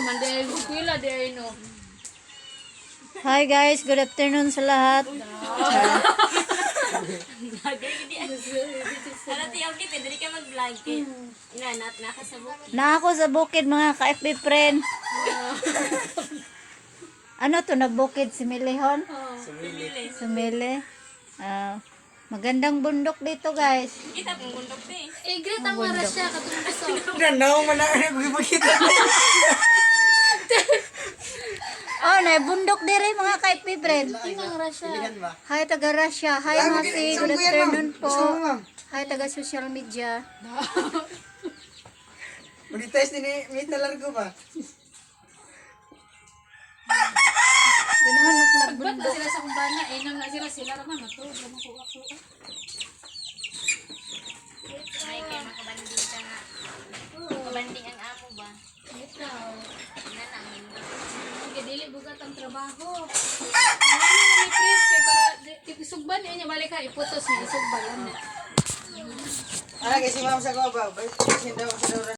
man dahil kuila dahil no. Hi guys, good afternoon sa lahat. Hala tiyaw di pwede ka mag-vlog kay inanat na ka sa bukid. Na ako sa bukid mga ka-FB friend. Ano to, nagbukid si Milihon? Sumili. Magandang bundok dito guys. Kita pong bundok di. Great ang maras siya katong gusto. Ganaw man na magpakita. Oh, na bundok dire mga ka-FB friend. Ang rasya. Hi taga Russia. Hi Masi, good afternoon po. Hi taga social media. Mag-test din ni Mita Largo ba? Ganahan na sila Ba't na bundok. sila sa kumbana? Nang na sila raman na to. Ay kay makabandi ka nga. Makabandi ang amo ba? Ikaw. Nanangin mo. Okay, dili bugat ang trabaho. Ano ni Chris kay para isugban niya balik ka iputos niya isugban lang. Ano kasi ma'am sa ko ba? Ba, daw